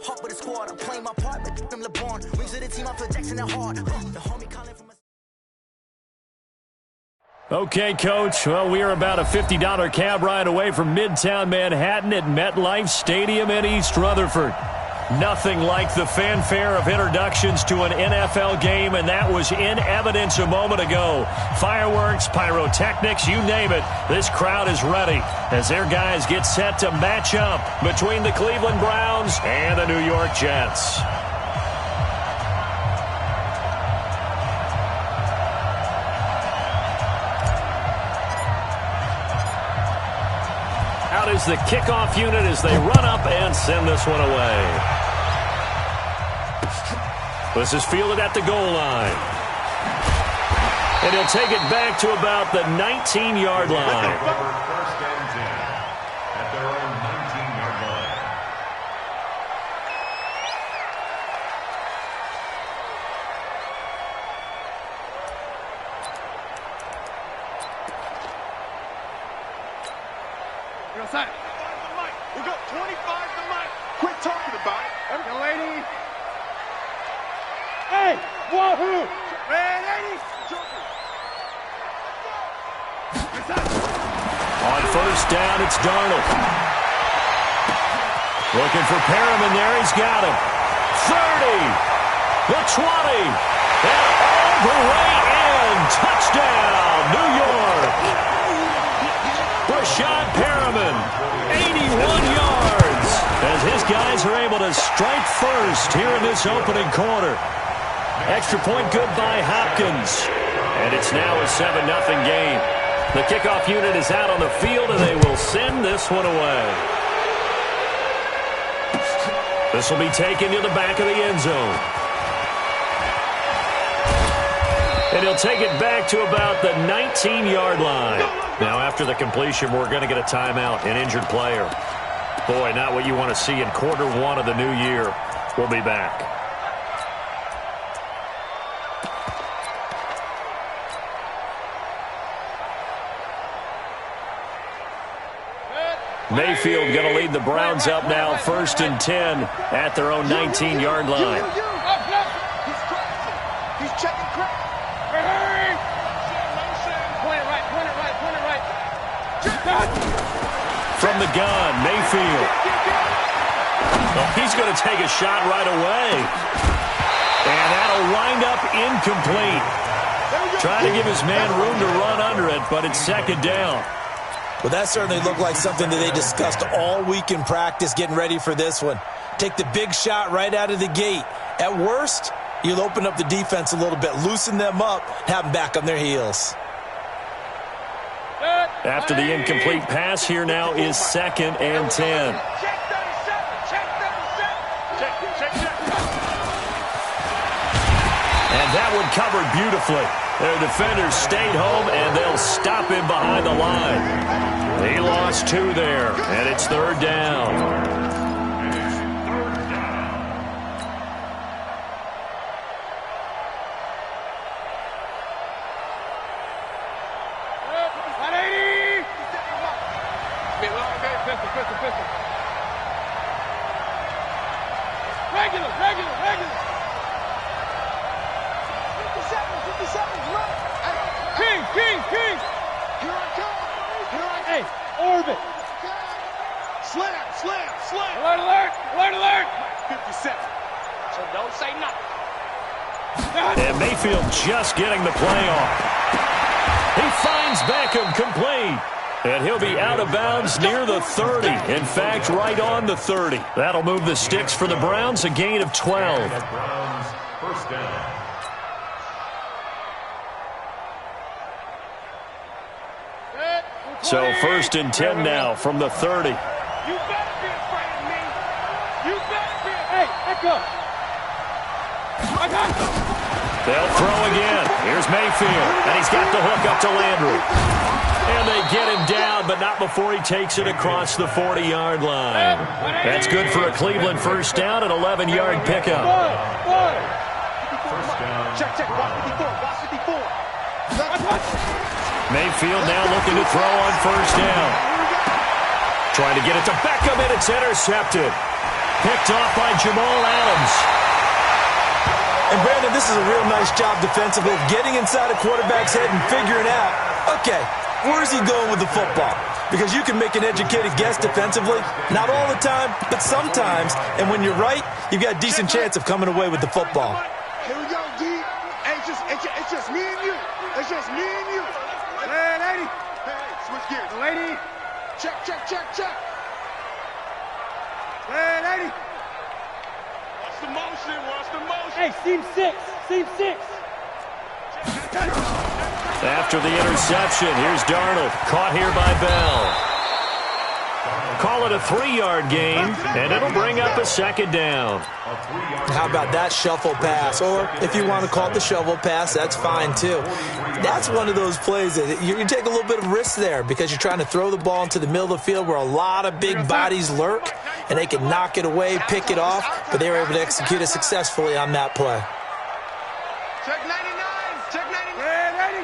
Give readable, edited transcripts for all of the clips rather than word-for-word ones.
Hop with the squad, I'm playing my part, but them LeBron. Rings to the team, I feel Jackson and hard. The homie calling from Okay, Coach. Well, we are about a $50 cab ride away from Midtown Manhattan at MetLife Stadium in East Rutherford. Nothing like the fanfare of introductions to an NFL game, and that was in evidence a moment ago. Fireworks, pyrotechnics, you name it. This crowd is ready as their guys get set to match up between the Cleveland Browns and the New York Jets. Out is the kickoff unit as they run up and send this one away. This is fielded at the goal line. And he'll take it back to about the 19-yard line. First and 10 at their own 19-yard line. We got 25 to Mike. Quit talking about it. Young lady. Hey, wahoo! Man, 80. On first down, it's Darnold. Looking for Perriman there. He's got him. 30. The 20. And all the way in. Touchdown, New York. Rashad Perriman, 81 yards. As his guys are able to strike first here in this opening quarter. Extra point good by Hopkins. And it's now a 7-0 game. The kickoff unit is out on the field, and they will send this one away. This will be taken to the back of the end zone. And he'll take it back to about the 19-yard line. Now, after the completion, we're going to get a timeout, an injured player. Boy, not what you want to see in quarter one of the new year. We'll be back. Mayfield going to lead the Browns up now, 1st and 10 at their own 19-yard line. He's checking crap. Point it right. From the gun, Mayfield. Well, he's going to take a shot right away. And that'll wind up incomplete. Trying to give his man room to run under it, but it's 2nd down. Well, that certainly looked like something that they discussed all week in practice getting ready for this one. Take the big shot right out of the gate. At worst, you'll open up the defense a little bit, loosen them up, have them back on their heels. After the incomplete pass, here now is 2nd and 10. And that one covered beautifully. Their defenders stayed home, and they'll stop him behind the line. He lost 2 there, and it's 3rd down. Regular. 57, run. King. Here I come. Hey, orbit. Slam. Alert. 57. So don't say nothing. And Mayfield just getting the play off. He finds Beckham complete. And he'll be out of bounds near the 30. In fact, right on the 30. That'll move the sticks for the Browns, a gain of 12. Browns, first down. So 1st and 10 now from the 30. You better be afraid of me. You better be. Hey, back up. They'll throw again. Here's Mayfield, and he's got the hook up to Landry. And they get him down, but not before he takes it across the 40-yard line. That's good for a Cleveland first down, an 11-yard pickup. First down. Check. Watch 54. Mayfield now looking to throw on first down. Trying to get it to Beckham, and it's intercepted. picked off by Jamal Adams. And Brandon, this is a real nice job defensively of getting inside a quarterback's head and figuring out, okay, where's he going with the football? Because you can make an educated guess defensively, not all the time, but sometimes. And when you're right, you've got a decent chance of coming away with the football. Here we go, D. Hey, it's just me and you. It's just me and you. Hey, lady. Hey, switch gears. Lady. Check. Hey, lady. What's the motion? Hey, seam six. After the interception, here's Darnold. Caught here by Bell. Call it a 3-yard gain, and it'll bring up a second down. How about that shuffle pass? Or if you want to call it the shovel pass, that's fine too. That's one of those plays that you take a little bit of risk there because you're trying to throw the ball into the middle of the field where a lot of big bodies lurk, and they can knock it away, pick it off, but they were able to execute it successfully on that play. Check 99. Hey, lady.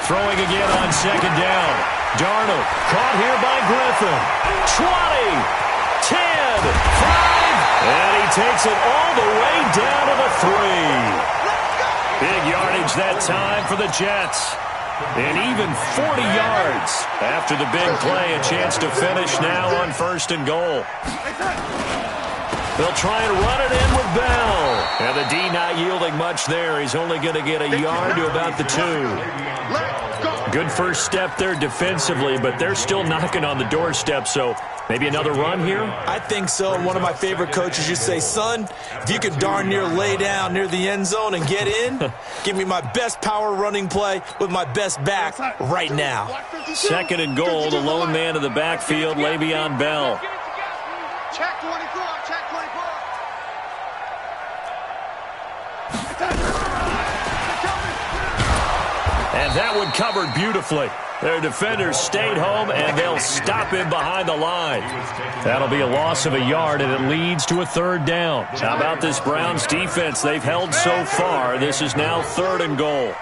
Throwing again on second down. Darnold caught here by Griffin. 20, 10, 5, and he takes it all the way down to the 3. Big yardage that time for the Jets. And even 40 yards after the big play. A chance to finish now on 1st and goal. They'll try and run it in with Bell. And the D not yielding much there. He's only going to get a yard to about the 2. Good first step there defensively, but they're still knocking on the doorstep, so maybe another run here? I think so. And one of my favorite coaches used to say, son, if you can darn near lay down near the end zone and get in, give me my best power running play with my best back right now. 2nd and goal, the lone man in the backfield, Le'Veon Bell. Check 24. And that one covered beautifully. Their defenders stayed home, and they'll stop him behind the line. That'll be a loss of a yard, and it leads to a 3rd down. How about this Browns defense? They've held so far. This is now 3rd and goal.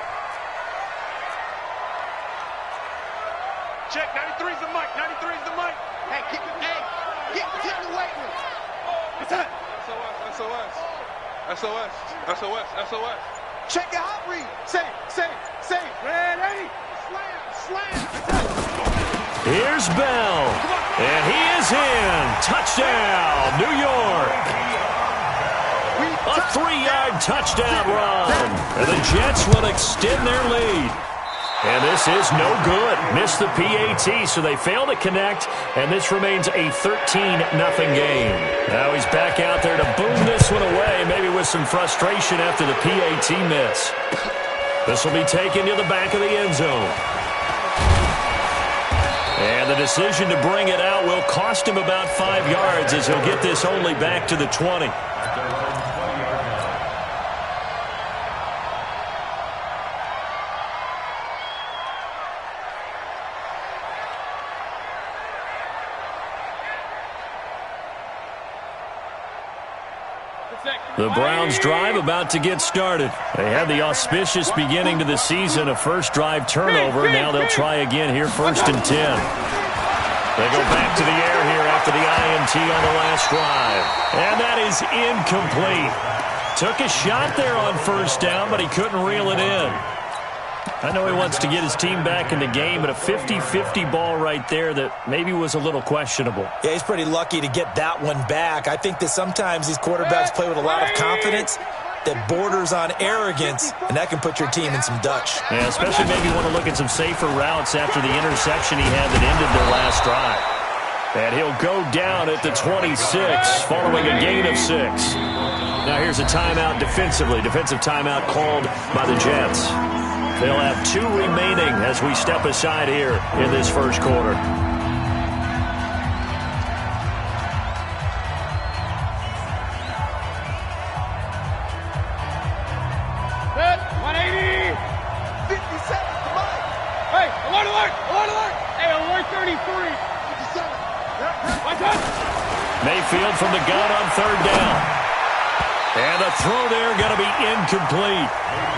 Check 93's the mic. Hey, get in the weight room. SOS. Check your hot read. Say. Ready? Slam. Here's Bell. And he is in. Touchdown, New York. A 3-yard touchdown run. And the Jets will extend their lead. And this is no good. Missed the PAT, so they fail to connect, and this remains a 13-0 game. Now he's back out there to boom this one away, maybe with some frustration after the PAT miss. This will be taken to the back of the end zone. And the decision to bring it out will cost him about 5 yards as he'll get this only back to the 20. The Browns drive about to get started. They had the auspicious beginning to the season, a first drive turnover. Now they'll try again here, 1st and 10. They go back to the air here after the INT on the last drive. And that is incomplete. Took a shot there on 1st down, but he couldn't reel it in. I know he wants to get his team back in the game, but a 50-50 ball right there that maybe was a little questionable. Yeah, he's pretty lucky to get that one back. I think that sometimes these quarterbacks play with a lot of confidence that borders on arrogance, and that can put your team in some Dutch. Yeah, especially maybe want to look at some safer routes after the interception he had that ended their last drive. And he'll go down at the 26 following a gain of 6. Now here's a timeout defensively. Defensive timeout called by the Jets. They'll have 2 remaining as we step aside here in this first quarter. Set, 180. 57, come on. Hey, alert. Hey, alert 33. 57. Watch out. Mayfield from the gun on 3rd down. And the throw there going to be incomplete.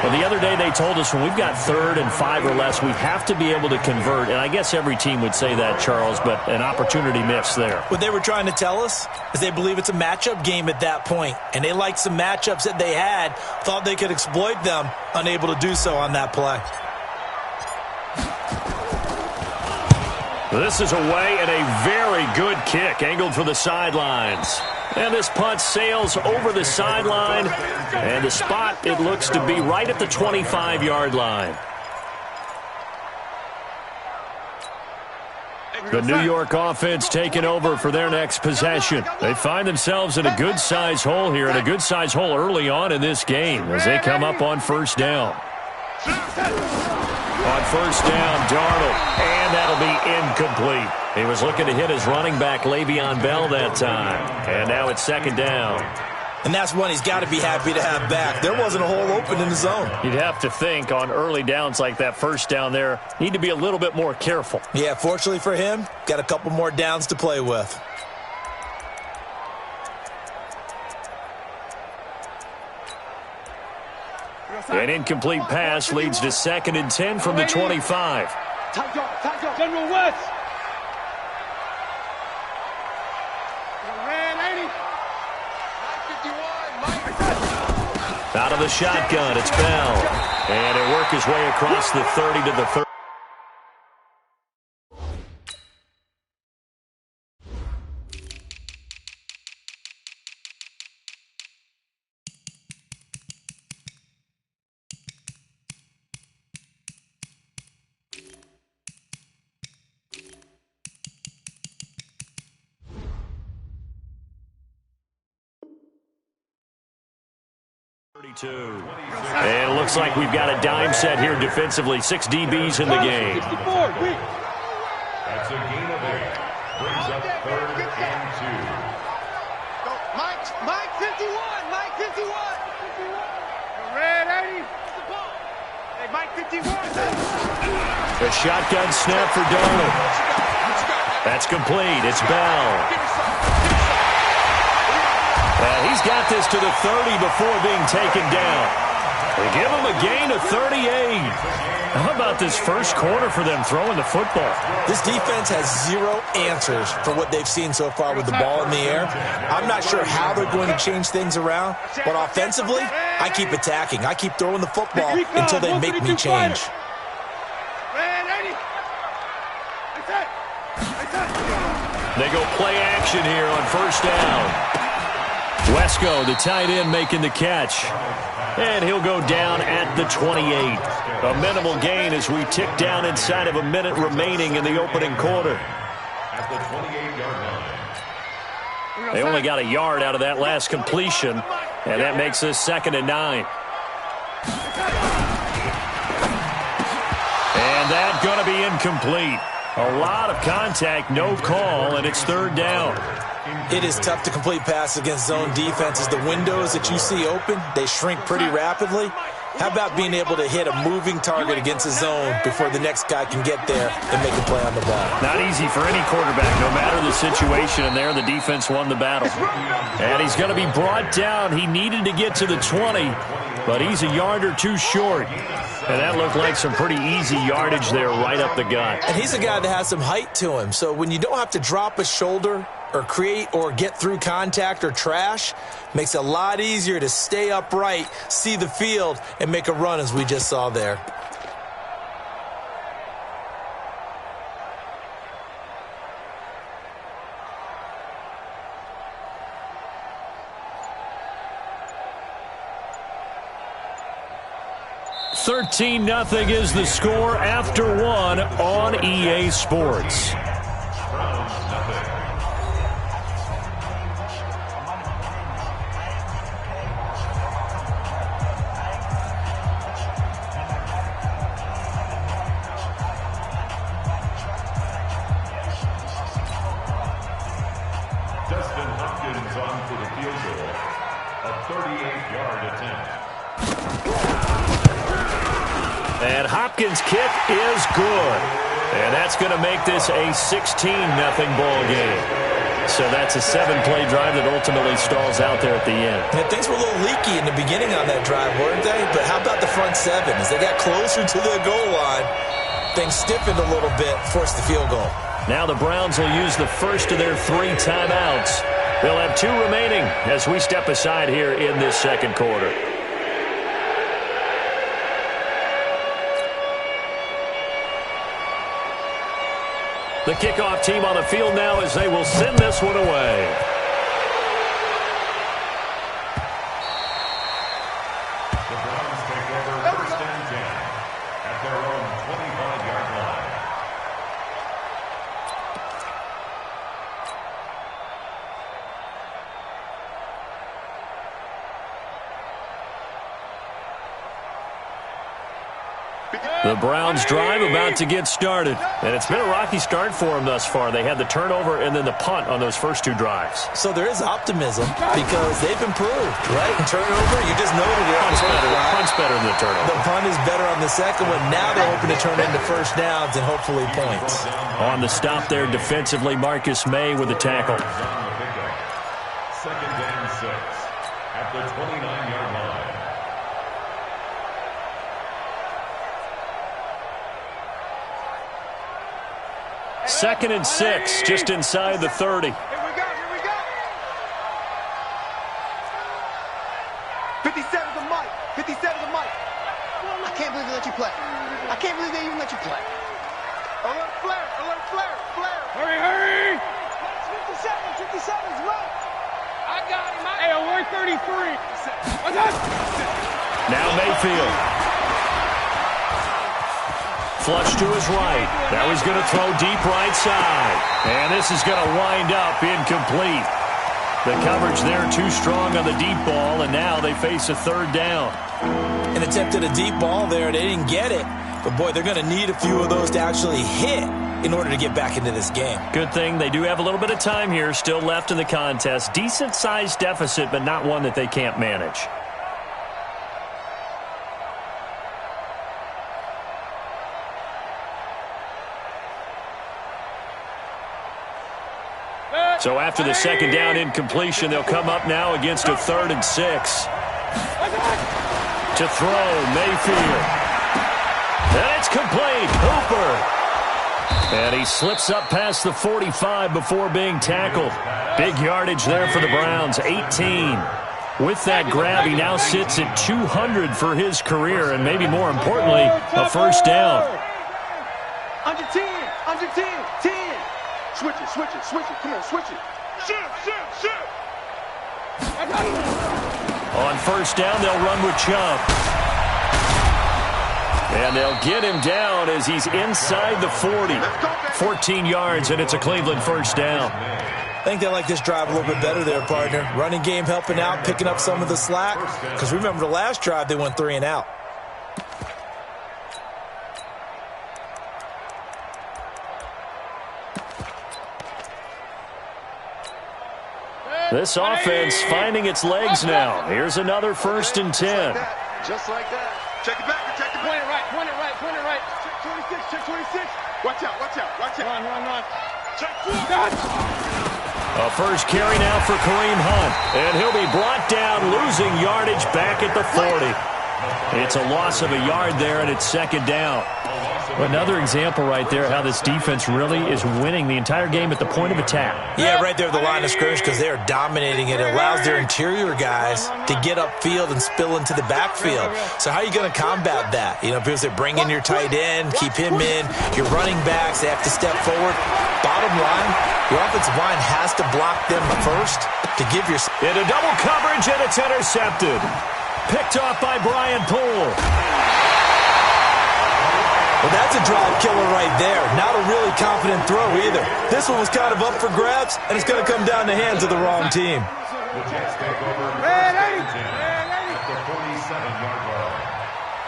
Well, the other day they told us when we've got 3rd and 5 or less, we have to be able to convert. And I guess every team would say that, Charles, but an opportunity missed there. What they were trying to tell us is they believe it's a matchup game at that point. And they liked some matchups that they had, thought they could exploit them, unable to do so on that play. This is away and a very good kick, angled for the sidelines. And this punt sails over the sideline, and the spot, it looks to be right at the 25-yard line. The New York offense taking over for their next possession. They find themselves in a good-sized hole here, and a good-sized hole early on in this game as they come up on 1st down. On 1st down, Darnold, and that'll be incomplete. He was looking to hit his running back, Le'Veon Bell, that time. And now it's 2nd down. And that's one he's got to be happy to have back. There wasn't a hole open in the zone. You'd have to think on early downs like that 1st down there, need to be a little bit more careful. Yeah, fortunately for him, got a couple more downs to play with. An incomplete pass leads to 2nd and 10 from the 25. General West. Out of the shotgun, it's Bell. And he'll work his way across the 30 to the 30. And it looks like we've got a dime set here defensively. 6 DBs in the game. That's a gain of 8. Brings up 3rd and 2. Mike 51. Mike 51. Red 80. Hey, Mike 51. The shotgun snap for Darnold. That's complete. It's Bell. He's got this to the 30 before being taken down. They give him a gain of 38. How about this first quarter for them throwing the football? This defense has 0 answers for what they've seen so far with the ball in the air. I'm not sure how they're going to change things around, but offensively, I keep attacking. I keep throwing the football until they make me change. They go play action here on 1st down. Wesco, the tight end, making the catch. And he'll go down at the 28. A minimal gain as we tick down inside of a minute remaining in the opening quarter. At the 28-yard line. They only got a yard out of that last completion, and that makes this 2nd and 9. And that's going to be incomplete. A lot of contact, no call, and it's 3rd down. It is tough to complete passes against zone defenses. The windows that you see open, they shrink pretty rapidly. How about being able to hit a moving target against a zone before the next guy can get there and make a play on the ball? Not easy for any quarterback, no matter the situation, and there the defense won the battle. And he's going to be brought down. He needed to get to the 20, but he's a yard or 2 short. And that looked like some pretty easy yardage there right up the gut. And he's a guy that has some height to him, so when you don't have to drop a shoulder or create or get through contact or trash, makes it a lot easier to stay upright, see the field, and make a run as we just saw there. $13-0 is the score after 1 on EA Sports. On for the field goal, a 38-yard attempt. And Hopkins' kick is good. And that's going to make this a 16-0 ball game. So that's a 7-play drive that ultimately stalls out there at the end. And things were a little leaky in the beginning on that drive, weren't they? But how about the front 7? As they got closer to the goal line, things stiffened a little bit, forced the field goal. Now the Browns will use the first of their 3 timeouts. They'll have 2 remaining as we step aside here in this second quarter. The kickoff team on the field now as they will send this one away. The Browns take over first and 10 at their own 25-yard line. The Browns drive about to get started. And it's been a rocky start for them thus far. They had the turnover and then the punt on those first 2 drives. So there is optimism because they've improved, right? Turnover, you just noted it. Punt's better than the turnover. The punt is better on the second one. Now they're hoping to turn into first downs and hopefully points. On the stop there defensively, Marcus May with the tackle. Second and 6 at the 29-yard line. Second and 6, just inside the 30. Here we go, here we go. 57's a mic. 57's a mic. I can't believe they let you play. I can't believe they even let you play. Alert flare, alert flare, flare. Hurry, hurry! 57's right. I got him. Hey, alert 33. Now Mayfield. Flush to his right. Now he's going to throw deep right side. And this is going to wind up incomplete. The coverage there too strong on the deep ball, and now they face a 3rd down. An attempt at a deep ball there. They didn't get it. But, boy, they're going to need a few of those to actually hit in order to get back into this game. Good thing they do have a little bit of time here still left in the contest. Decent-sized deficit, but not one that they can't manage. So after the second down incompletion, they'll come up now against a 3rd and 6. To throw, Mayfield. And it's complete. Hooper. And he slips up past the 45 before being tackled. Big yardage there for the Browns, 18. With that grab, he now sits at 200 for his career, and maybe more importantly, a first down. Under 10, under 10, 10. Switch it, switch it, switch it. Come on, switch it. Shift. On first down, they'll run with Chubb. And they'll get him down as he's inside the 40. 14 yards, and it's a Cleveland first down. I think they like this drive a little bit better there, partner. Running game helping out, picking up some of the slack. Because remember the last drive, they went 3 and out. This offense finding its legs now. Here's another 1st and 10. Just like that. Check it back, check it back. Point it right, point it right, point it right. Check 26. Watch out, watch out, watch out. Run. Check 4. A first carry now for Kareem Hunt. And he'll be brought down, losing yardage back at the 40. It's a loss of a yard there, and it's second down. Another example right there how this defense really is winning the entire game at the point of attack. Yeah, right there at the line of scrimmage because they are dominating it. It allows their interior guys to get upfield and spill into the backfield. So how are you going to combat that? You know, because they bring in your tight end, keep him in. Your running backs, they have to step forward. Bottom line, your offensive line has to block them first to give your... Into double coverage, and it's intercepted. Picked off by Brian Poole. Well, that's a drive killer right there. Not a really confident throw either. This one was kind of up for grabs, and it's going to come down the hands of the wrong team. The Jets take over first and 10 at the 47-yard line.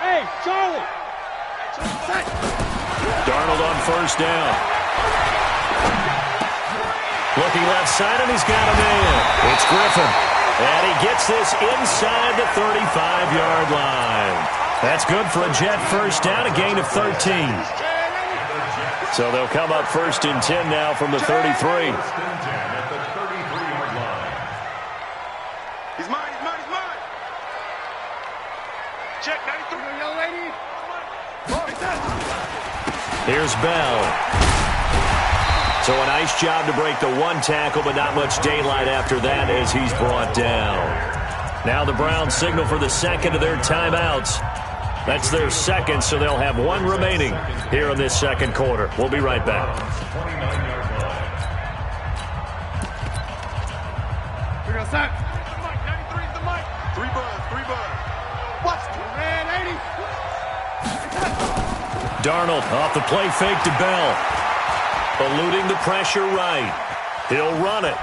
Hey, Charlie. Darnold on first down. Looking left side, and he's got a man. It's Griffin. And he gets this inside the 35-yard line. That's good for a Jet first down, a gain of 13. So they'll come up first and 10 now from the 33. Here's Bell. So a nice job to break the one tackle, but not much daylight after that as he's brought down. Now the Browns signal for the second of their timeouts. That's their second, so they'll have one remaining here in this second quarter. We'll be right back. 29-yard line. We're going to set. 93 is the mic. 3 buzz. Watch. Man, 80. Darnold off the play fake to Bell. Eluding the pressure right. He'll run it.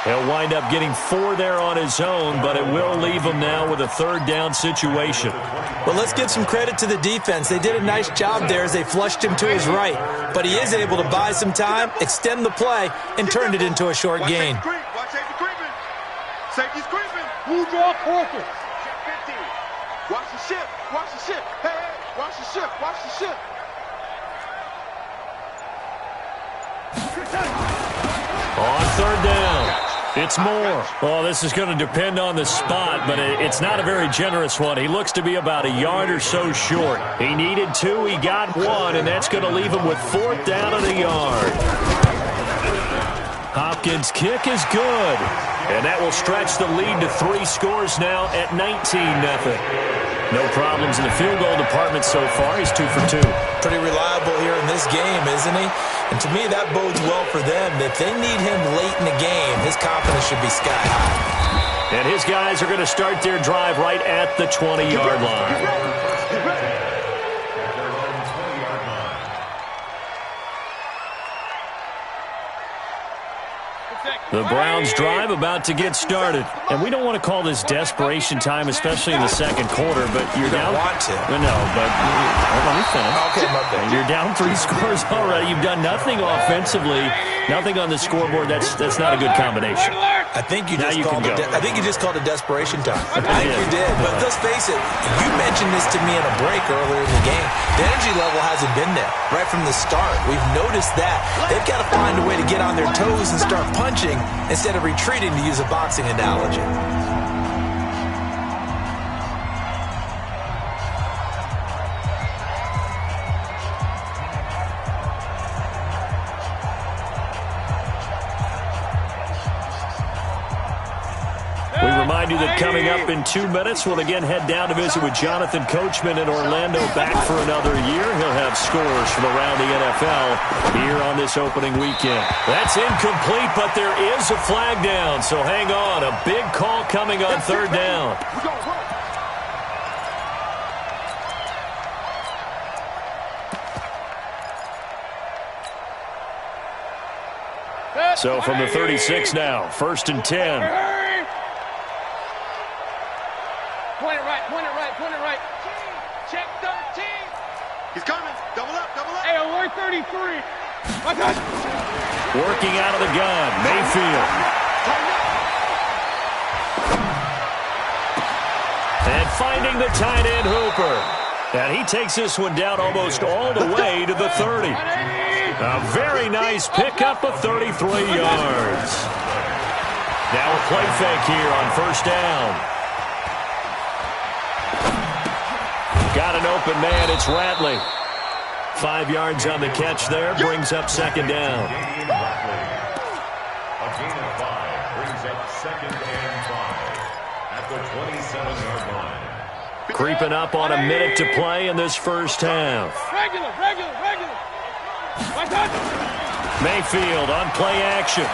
He'll wind up getting 4 there on his own, but it will leave him now with a third down situation. Well, let's give some credit to the defense. They did a nice job there as they flushed him to his right. But he is able to buy some time, extend the play, and turned it into a short gain. Watch safety creeping. Safety's creeping. Who draw quarter? 15. Watch the ship. Watch the ship. Hey, watch the ship. Watch the ship. On third down, it's Moore. Oh, this is going to depend on the spot, but it's not a very generous one. He looks to be about a yard or so short. He needed 2, he got 1, and that's going to leave him with 4th down and a yard. Hopkins' kick is good, and that will stretch the lead to 3 scores now at 19-0. No problems in the field goal department so far. He's 2 for 2. Pretty reliable here in this game, isn't he? And to me, that bodes well for them. If they need him late in the game, his confidence should be sky high. And his guys are going to start their drive right at the 20-yard line. The Browns drive about to get started. And we don't want to call this desperation time, especially in the second quarter, but you're down. Want to. No, but let me finish. Okay, my bad. You're down 3 scores already. You've done nothing offensively, nothing on the scoreboard. That's not a good combination. I think you just called it desperation time. I think you did. But let's face it, you mentioned this to me in a break earlier in the game. The energy level hasn't been there right from the start. We've noticed that. They've got to find a way to get on their toes and start punching instead of retreating, to use a boxing analogy. We remind you that coming up in 2 minutes, we'll again head down to visit with Jonathan Coachman in Orlando, back for another year. He'll have scores from around the NFL here on this opening weekend. That's incomplete, but there is a flag down, so hang on. A big call coming on third down. So from the 36 now, 1st and 10. Point it right. Check 13. He's coming. Double up. Hey, alert 33. Working out of the gun, Mayfield. And finding the tight end, Hooper. And he takes this one down almost all the way to the 30. A very nice pickup of 33 yards. Now a play fake here on 1st down. Got an open man, it's Ratley. 5 yards on the catch there, brings up 2nd down. A gain of 5 brings up 2nd and 5 at the 27-yard line. Creeping up on a minute to play in this first half. Regular. Mayfield on play action.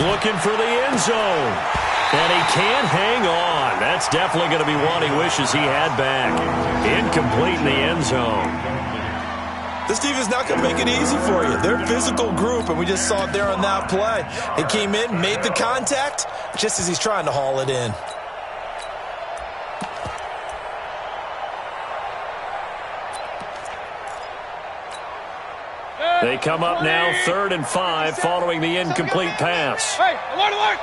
Looking for the end zone. And he can't hang on. That's definitely going to be one he wishes he had back. Incomplete in the end zone. This defense is not going to make it easy for you. They're a physical group, and we just saw it there on that play. He came in, made the contact, just as he's trying to haul it in. They come up now 3rd and 5 following the incomplete pass. Hey, alert.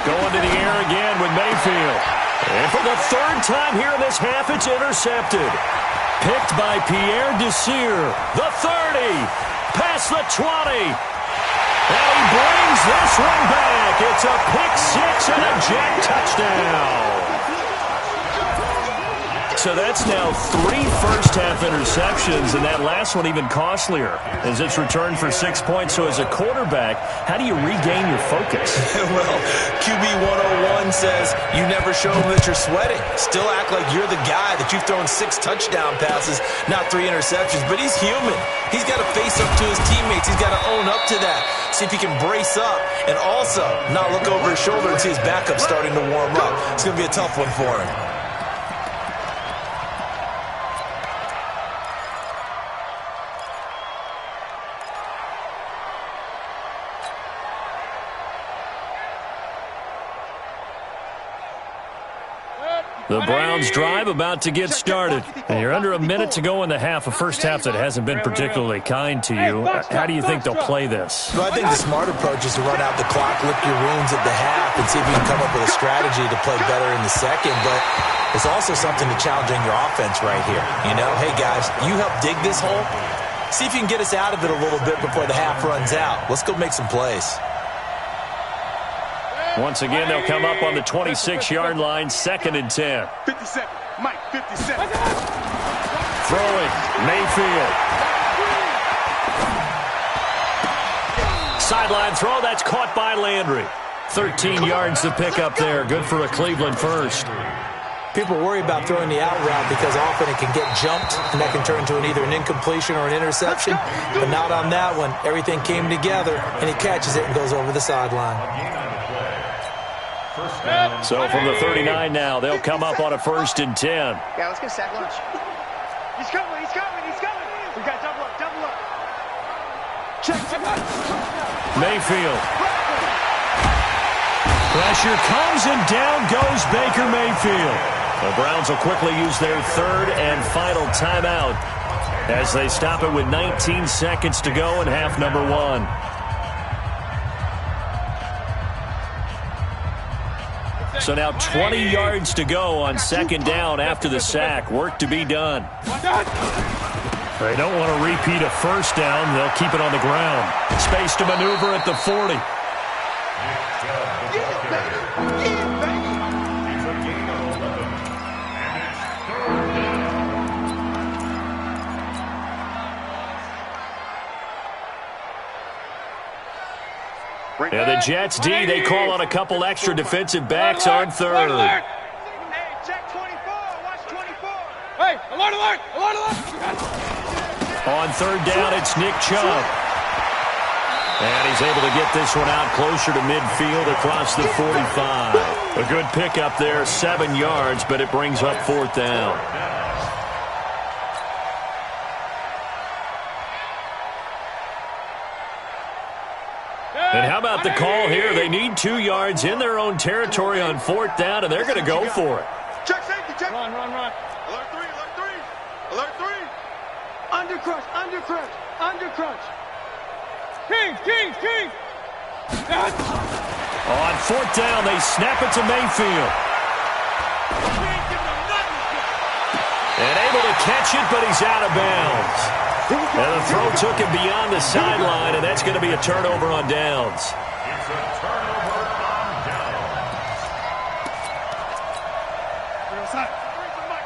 Going to the air again with Mayfield. And for the 3rd time here in this half, it's intercepted. Picked by Pierre Desir. The 30. Past the 20. And he brings this one back. It's a pick six and a Jet touchdown. So that's now 3 first-half interceptions, and that last one even costlier as it's returned for 6 points. So as a quarterback, how do you regain your focus? Well, QB 101 says you never show them that you're sweating. Still act like you're the guy, that you've thrown 6 touchdown passes, not 3 interceptions. But he's human. He's got to face up to his teammates. He's got to own up to that. See if he can brace up and also not look over his shoulder and see his backup starting to warm up. It's going to be a tough one for him. The Browns drive about to get started. And you're under a minute to go in the half, a first half that hasn't been particularly kind to you. How do you think they'll play this? Well, I think the smart approach is to run out the clock, lick your wounds at the half, and see if you can come up with a strategy to play better in the second. But it's also something to challenging your offense right here. You know, hey, guys, you help dig this hole. See if you can get us out of it a little bit before the half runs out. Let's go make some plays. Once again, they'll come up on the 26-yard line, 2nd and 10. 57. Mike, 57. Throwing, Mayfield. Sideline throw, that's caught by Landry. 13 yards to pick up there. Good for a Cleveland first. People worry about throwing the out route because often it can get jumped, and that can turn into either an incompletion or an interception. But not on that one. Everything came together, and he catches it and goes over the sideline. So from the 39 now, they'll come up on a 1st and 10. Yeah, let's get sack lunch. He's coming, he's coming, he's coming. We got double up, double up. Check. Mayfield. Pressure comes and down goes Baker Mayfield. The Browns will quickly use their 3rd and final timeout as they stop it with 19 seconds to go in half number 1. So now 20 yards to go on 2nd down after the sack. Work to be done. They don't want to repeat a 1st down. They'll keep it on the ground. Space to maneuver at the 40. And the Jets D, they call on a couple extra defensive backs on 3rd. Hey, check 24. Watch 24. Hey, alert, alert, alert, alert. On 3rd down, it's Nick Chubb. And he's able to get this one out closer to midfield across the 45. A good pickup there, 7 yards, but it brings up 4th down. And how about the call here? They need 2 yards in their own territory on 4th down, and they're going to go for it. Check safety, check. Run. Alert 3, alert 3. Alert 3. Under crunch. Kings. On 4th down, they snap it to Mayfield. And able to catch it, but he's out of bounds. And the throw took him beyond the sideline, and that's going to be a turnover on downs. It's a turnover on downs.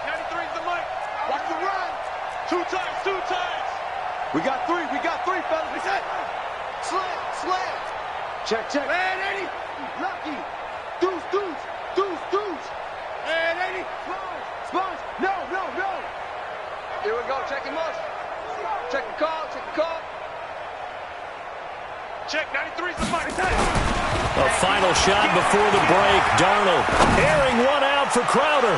93's the mic. Watch the run. 2 times. We got three, fellas. We said. Slam. Check. Man, Eddie. Lucky. Deuce. Man, Eddie. Sponge. No. Here we go. Check him out. Check the call. Check, 93's the mic. A final shot before the break. Darnold airing one out for Crowder.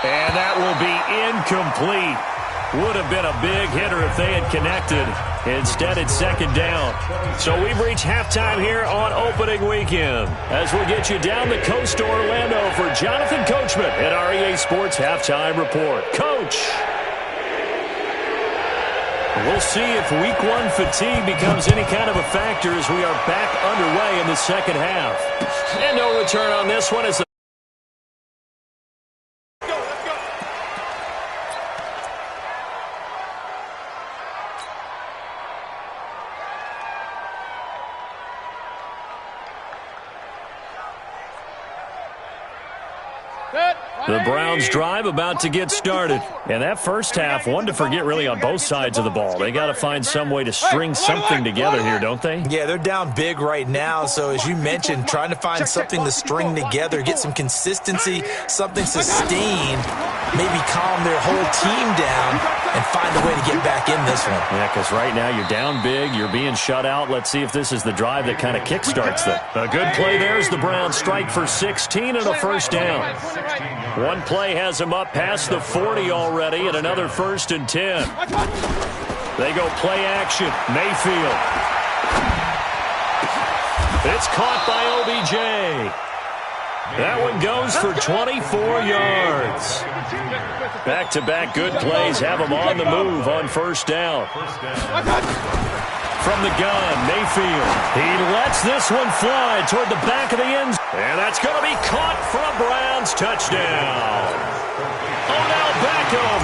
And that will be incomplete. Would have been a big hitter if they had connected. Instead, it's 2nd down. So we've reached halftime here on opening weekend. As we'll get you down the coast to Orlando for Jonathan Coachman at our EA Sports Halftime Report. Coach! We'll see if Week 1 fatigue becomes any kind of a factor as we are back underway in the 2nd half. And no return on this one as the The Browns drive about to get started. And that first half, one to forget really on both sides of the ball. They got to find some way to string something together here, don't they? Yeah, they're down big right now. So as you mentioned, trying to find something to string together, get some consistency, something sustained, maybe calm their whole team down and find a way to get back in this one. Yeah, because right now you're down big, you're being shut out. Let's see if this is the drive that kind of kickstarts them. A good play there as the Browns strike for 16 and a first down. One play has them up past the 40 already, and another 1st and 10. They go play action. Mayfield. It's caught by OBJ. That one goes for 24 yards. Back-to-back good plays have them on the move on first down. From the gun, Mayfield. He lets this one fly toward the back of the end zone. And that's going to be caught for a Browns touchdown. Odell Beckham,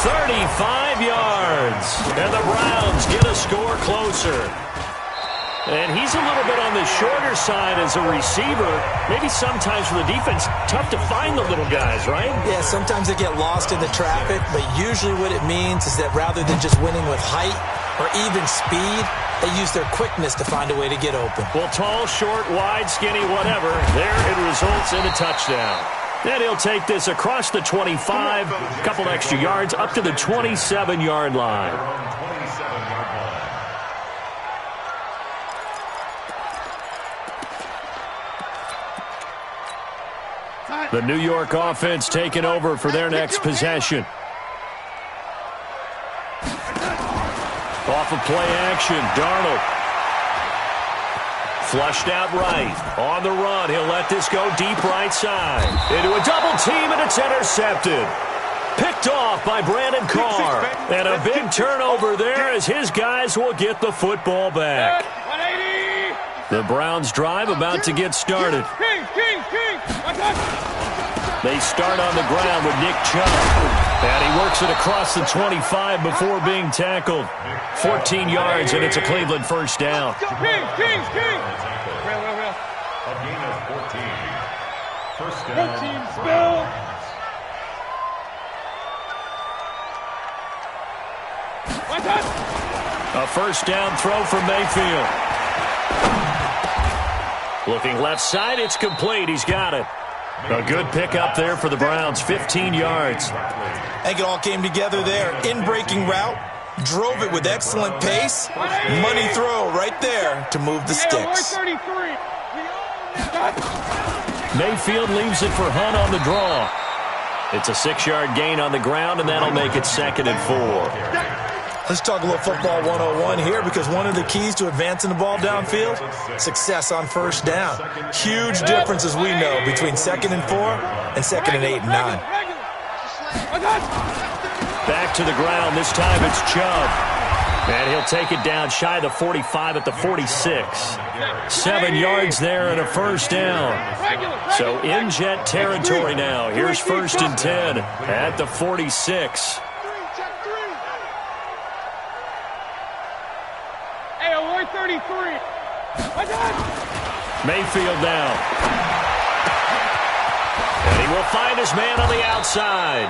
35 yards. And the Browns get a score closer. And he's a little bit on the shorter side as a receiver. Maybe sometimes for the defense, tough to find the little guys, right? Yeah, sometimes they get lost in the traffic, but usually what it means is that rather than just winning with height or even speed, they use their quickness to find a way to get open. Well, tall, short, wide, skinny, whatever, there it results in a touchdown. And he'll take this across the 25, a couple extra yards, up to the 27-yard line. The New York offense taking over for their next possession. Off of play action, Darnold. Flushed out right. On the run, he'll let this go deep right side. Into a double team, and it's intercepted. Picked off by Brandon Carr. And a big turnover there as his guys will get the football back. The Browns drive about to get started. They start on the ground with Nick Chubb. And he works it across the 25 before being tackled. 14 yards, and it's a Cleveland first down. A gain of 14. First down. A first down throw for Mayfield. Looking left side, it's complete. He's got it. A good pickup there for the Browns, 15 yards. I think it all came together there. In-breaking route, drove it with excellent pace. Money throw right there to move the sticks. Mayfield leaves it for Hunt on the draw. It's a 6-yard gain on the ground, and that'll make it 2nd and 4. Let's talk a little football 101 here, because one of the keys to advancing the ball downfield, success on first down. Huge difference, as we know, between 2nd and 4 and 2nd and 8 and 9. Back to the ground. This time it's Chubb. And he'll take it down shy of the 45 at the 46. 7 yards there and a first down. So in jet territory now. Here's 1st and 10 at the 46. Mayfield now. And he will find his man on the outside.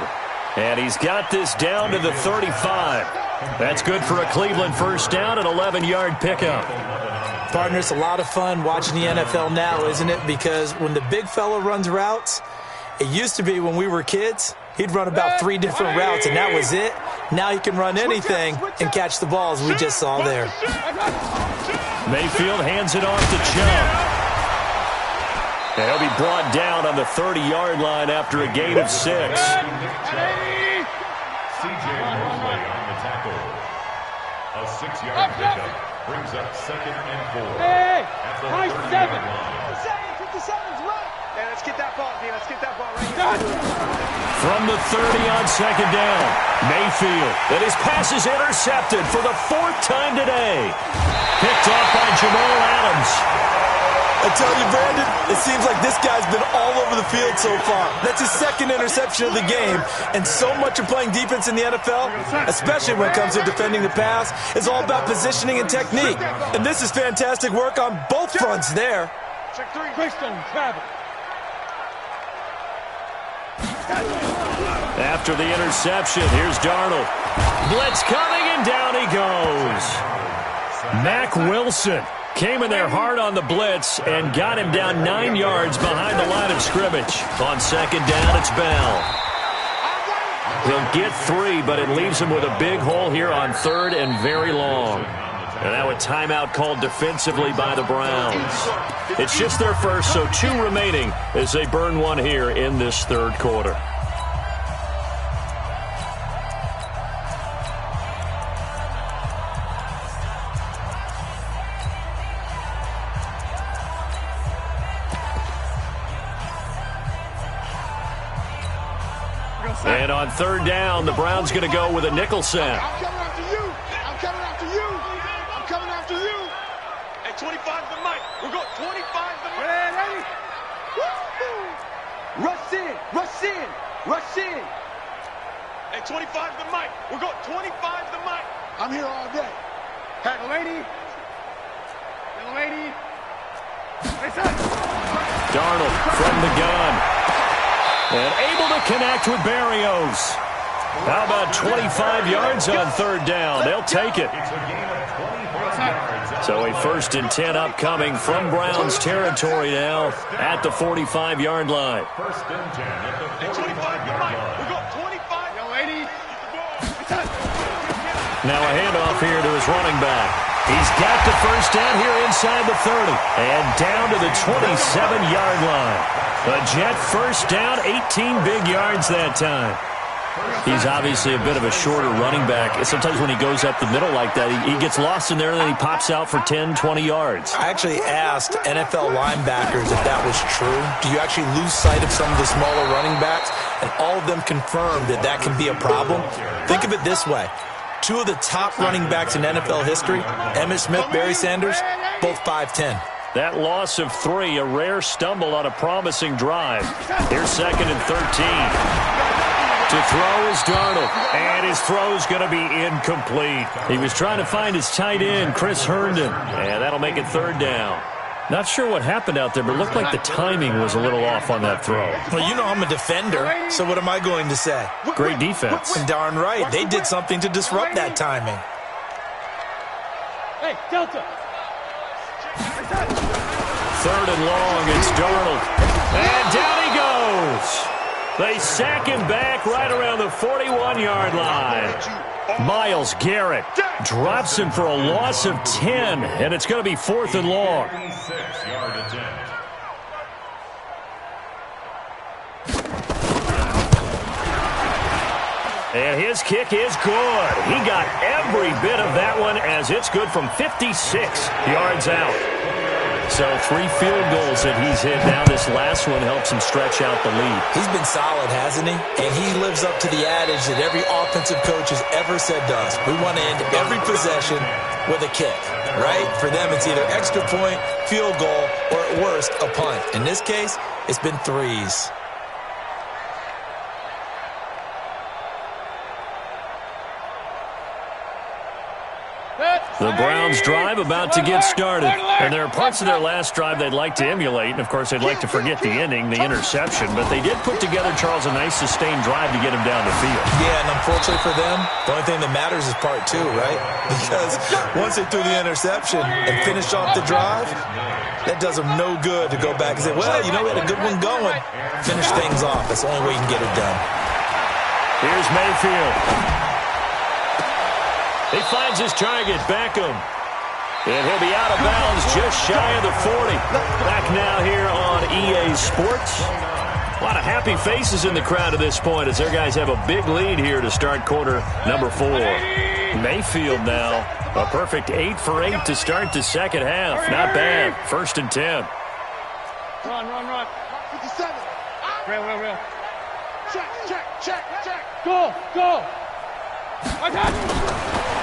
And he's got this down to the 35. That's good for a Cleveland first down, an 11-yard pickup. Partner, it's a lot of fun watching the NFL now, isn't it? Because when the big fella runs routes, it used to be when we were kids, he'd run about 3 different routes, and that was it. Now he can run anything and catch the ball, as we just saw there. Mayfield hands it off to Chubb. And he'll be brought down on the 30-yard line after a gain of 6. C.J. Mosley on the tackle. A 6-yard pickup brings up 2nd and 4. At the 30-yard line. 57's right. Yeah, let's get that ball, D. Let's get that ball right here. From the 30 on 2nd down, Mayfield. And his pass is intercepted for the 4th time today. Picked off by Jamal Adams. I tell you, Brandon, it seems like this guy's been all over the field so far. That's his 2nd interception of the game. And so much of playing defense in the NFL, especially when it comes to defending the pass, is all about positioning and technique. And this is fantastic work on both fronts there. Check 3. Quickstone, travel. after the interception. Here's Darnold. Blitz coming, and down he goes. Mack Wilson came in there hard on the blitz and got him down 9 yards behind the line of scrimmage. On second down, it's Bell. He'll get 3, but it leaves him with a big hole here on third and very long. And now a timeout called defensively by the Browns. It's just their first, so 2 remaining as they burn one here in this third quarter. And on third down, the Browns going to go with a nickel set. I'm coming after you. I'm coming after you. I'm coming after you. At 25 the mic. We're going 25 the mic. Ready? Rush in. Rush in. Rush in. At 25 the mic. We're going 25 the mic. I'm here all day. Hey, the lady. The lady. Hey, son. Darnold from the gun. And able to connect with Berrios. How about 25 yards on third down? They'll take it. So a 1st and 10 upcoming from Browns territory now at the 45-yard line. 1st and 10 at the 45-yard line. We got 25. Yo, lady. Now a handoff here to his running back. He's got the first down here inside the 30. And down to the 27-yard line. A Jet first down, 18 big yards that time. He's obviously a bit of a shorter running back. Sometimes when he goes up the middle like that, he gets lost in there and then he pops out for 10, 20 yards. I actually asked NFL linebackers if that was true. Do you actually lose sight of some of the smaller running backs? And all of them confirmed that that can be a problem. Think of it this way. 2 of the top running backs in NFL history, Emmitt Smith, Barry Sanders, both 5'10". That loss of 3, a rare stumble on a promising drive. Here's 2nd and 13. To throw is Darnold, and his throw's going to be incomplete. He was trying to find his tight end, Chris Herndon, and that'll make it 3rd down. Not sure what happened out there, but it looked like the timing was a little off on that throw. Well, you know I'm a defender, so what am I going to say? Great defense. And darn right, they did something to disrupt that timing. Hey, Delta. 3rd and long, it's Darnold. And down he goes. They sack him back right around the 41-yard line. Myles Garrett drops him for a loss of 10, and it's going to be 4th and long. 6-yard attempt. And his kick is good. He got every bit of that one as it's good from 56 yards out. So 3 field goals that he's hit. Now this last one helps him stretch out the lead. He's been solid, hasn't he? And he lives up to the adage that every offensive coach has ever said to us. We want to end every possession with a kick, right? For them, it's either extra point, field goal, or at worst, a punt. In this case, it's been 3s. The Browns drive about to get started. And there are parts of their last drive they'd like to emulate. And, of course, they'd like to forget the ending, the interception. But they did put together, Charles, a nice sustained drive to get him down the field. Yeah, and unfortunately for them, the only thing that matters is part 2, right? Because once they threw the interception and finished off the drive, that does them no good to go back and say, well, you know, we had a good one going. Finish things off. That's the only way you can get it done. Here's Mayfield. He finds his target, Beckham. And he'll be out of bounds just shy of the 40. Back now here on EA Sports. A lot of happy faces in the crowd at this point as their guys have a big lead here to start quarter number 4. Mayfield now, a perfect 8 for 8 to start the second half. Not bad. 1st and 10. Run. 57. Real. Check. Go.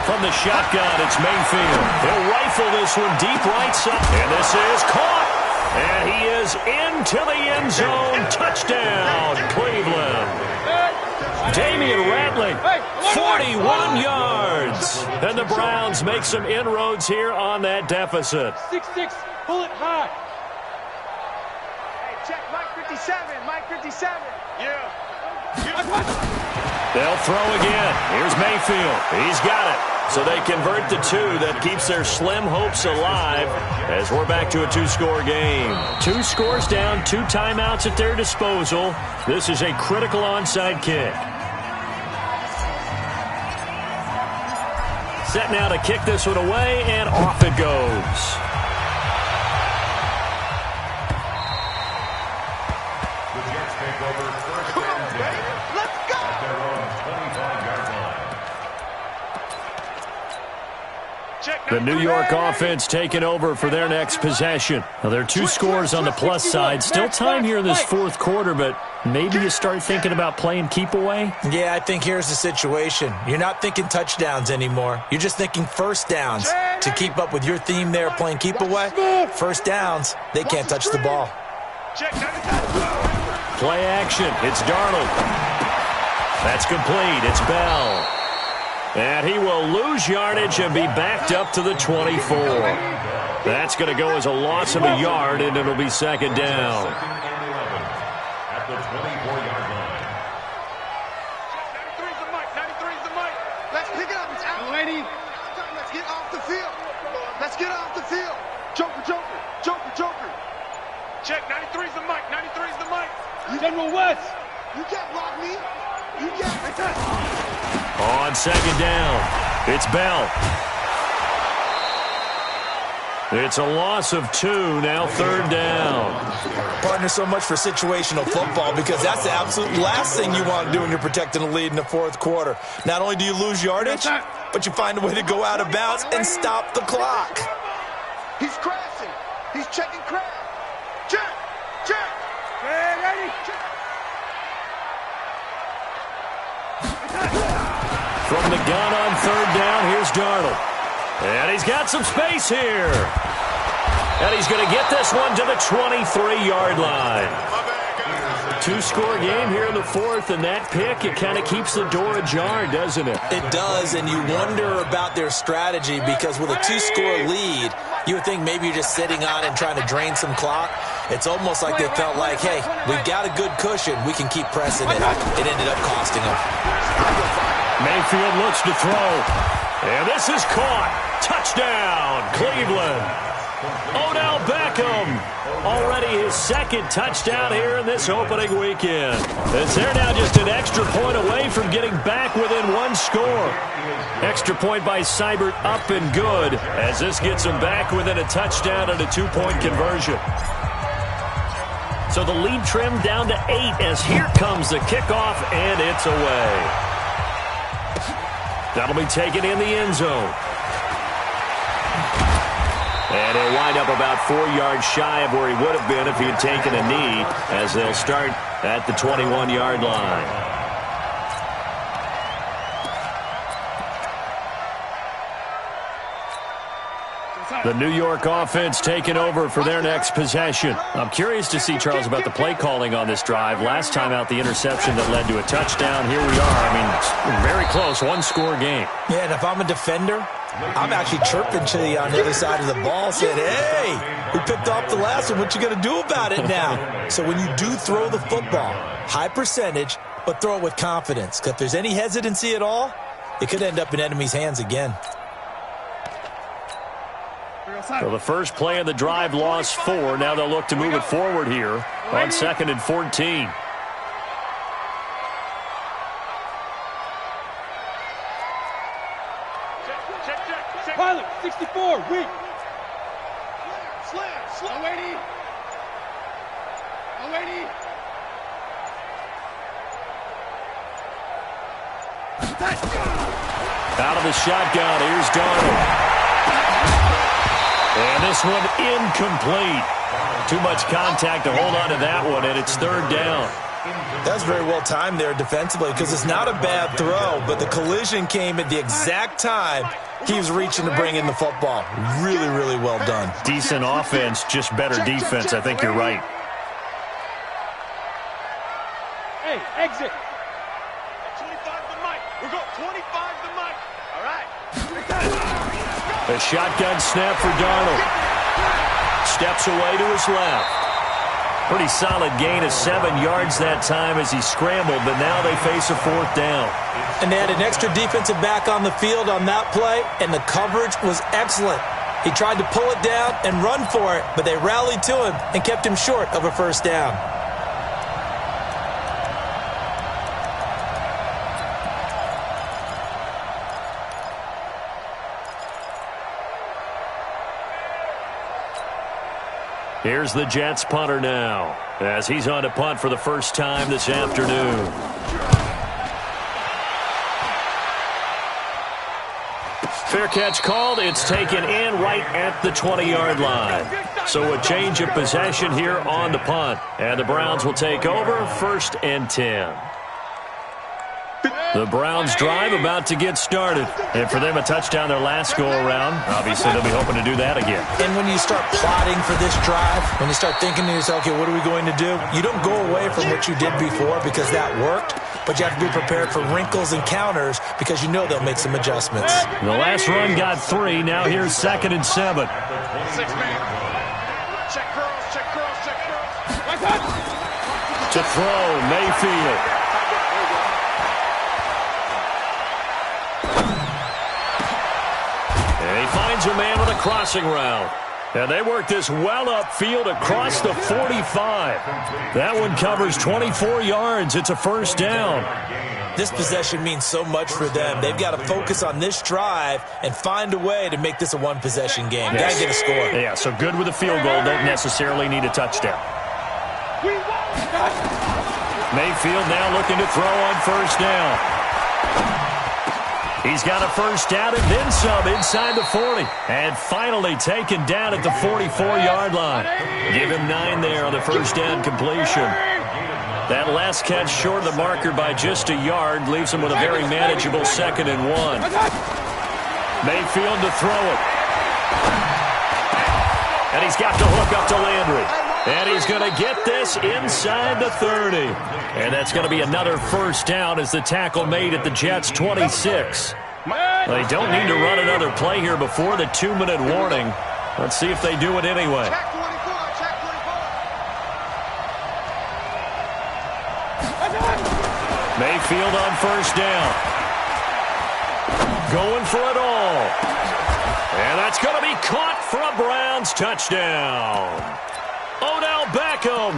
From the shotgun, it's Mayfield. He'll rifle this one deep right side. And this is caught. And he is into the end zone. Touchdown, Cleveland. Damian Rattling, 41 yards. And the Browns make some inroads here on that deficit. 6-6, pull it high. Hey, check Mike 57. Yeah. They'll throw again. Here's Mayfield. He's got it. So they convert the 2. That keeps their slim hopes alive as we're back to a 2-score game. 2 scores down, 2 timeouts at their disposal. This is a critical onside kick. Set now to kick this one away, and off it goes. The New York offense taking over for their next possession. Now, there are 2 scores on the plus side. Still time here in this 4th quarter, but maybe you start thinking about playing keep away? Yeah, I think here's the situation. You're not thinking touchdowns anymore. You're just thinking first downs. To keep up with your theme there, playing keep away, first downs, they can't touch the ball. Play action. It's Darnold. That's complete. It's Bell. And he will lose yardage and be backed up to the 24. That's going to go as a loss of a yard, and it'll be second down. At the 24-yard line. 93's the mic. 93's the mic. Let's pick it up. It's out, lady. Let's get off the field. Let's get off the field. Joker, Joker, Joker, Joker. Check. 93's the mic. 93's the mic. General West. You can't block me. You can't. On second down, it's Bell. It's a loss of 2, now third down. Partner, so much for situational football because that's the absolute last thing you want to do when you're protecting a lead in the 4th quarter. Not only do you lose yardage, but you find a way to go out of bounds and stop the clock. He's crashing. He's checking crash. Check. Check. Ready. Check. From the gun on third down, here's Darnold. And he's got some space here. And he's going to get this one to the 23-yard line. 2-score game here in the 4th, and that pick, it kind of keeps the door ajar, doesn't it? It does, and you wonder about their strategy because with a 2-score lead, you would think maybe you're just sitting on it and trying to drain some clock. It's almost like they felt like, hey, we've got a good cushion. We can keep pressing it. It ended up costing them. Mayfield looks to throw. And this is caught. Touchdown, Cleveland. Odell Beckham. Already his 2nd touchdown here in this opening weekend. As they're now just an extra point away from getting back within 1 score. Extra point by Seibert up and good as this gets them back within a touchdown and a 2-point conversion. So the lead trimmed down to 8 as here comes the kickoff, and it's away. That'll be taken in the end zone. And he'll wind up about 4 yards shy of where he would have been if he had taken a knee as they'll start at the 21-yard line. The New York offense taking over for their next possession. I'm curious to see, Charles, about the play calling on this drive. Last time out, the interception that led to a touchdown. Here we are. I mean, it's very close, 1-score game. Yeah, and if I'm a defender, I'm actually chirping to you on the other side of the ball, saying, hey, we picked off the last one. What you going to do about it now? So when you do throw the football, high percentage, but throw it with confidence. Because if there's any hesitancy at all, it could end up in enemy's hands again. So the first play of the drive lost 4. Now they'll look to move it forward here on 2nd and 14. Pilot, 64, weak. Slam, lady. Lady. Out of the shotgun, here's Darnold. And this one incomplete. Too much contact to hold on to that one, and it's third down. That's very well timed there defensively because it's not a bad throw, but the collision came at the exact time he was reaching to bring in the football. Really, really well done. Decent offense, just better defense. I think you're right. Hey, exit. 25 the mic. We're going 25 the mic. All right. A shotgun snap for Darnold. Steps away to his left. Pretty solid gain of 7 yards that time as he scrambled, but now they face a 4th down. And they had an extra defensive back on the field on that play, and the coverage was excellent. He tried to pull it down and run for it, but they rallied to him and kept him short of a 1st down. Here's the Jets punter now, as he's on to punt for the first time this afternoon. Fair catch called. It's taken in right at the 20-yard line. So a change of possession here on the punt. And the Browns will take over 1st and 10. The Browns drive about to get started. And for them, a touchdown their last go-around. Obviously, they'll be hoping to do that again. And when you start plotting for this drive, when you start thinking to yourself, okay, what are we going to do? You don't go away from what you did before because that worked, but you have to be prepared for wrinkles and counters because you know they'll make some adjustments. The last run got 3. Now here's 2nd and 7. 6 man. Check curls, check curls, check curls. To throw, Mayfield. And he finds a man with a crossing route. And they work this well upfield across the 45. That one covers 24 yards. It's a 1st down. This possession means so much for them. They've got to focus on this drive and find a way to make this a one-possession game. Yes. Got to get a score. Yeah, so good with a field goal. Don't necessarily need a touchdown. Mayfield now looking to throw on 1st down. He's got a 1st down and then some inside the 40. And finally taken down at the 44-yard line. Give him 9 there on the 1st down completion. That last catch short of the marker by just a yard leaves him with a very manageable 2nd and 1. Mayfield to throw it. And he's got the hook up to Landry. And he's going to get this inside the 30. And that's going to be another 1st down as the tackle made at the Jets' 26. They don't need to run another play here before the 2-minute warning. Let's see if they do it anyway. Mayfield on 1st down. Going for it all. And that's going to be caught for a Browns touchdown. Odell Beckham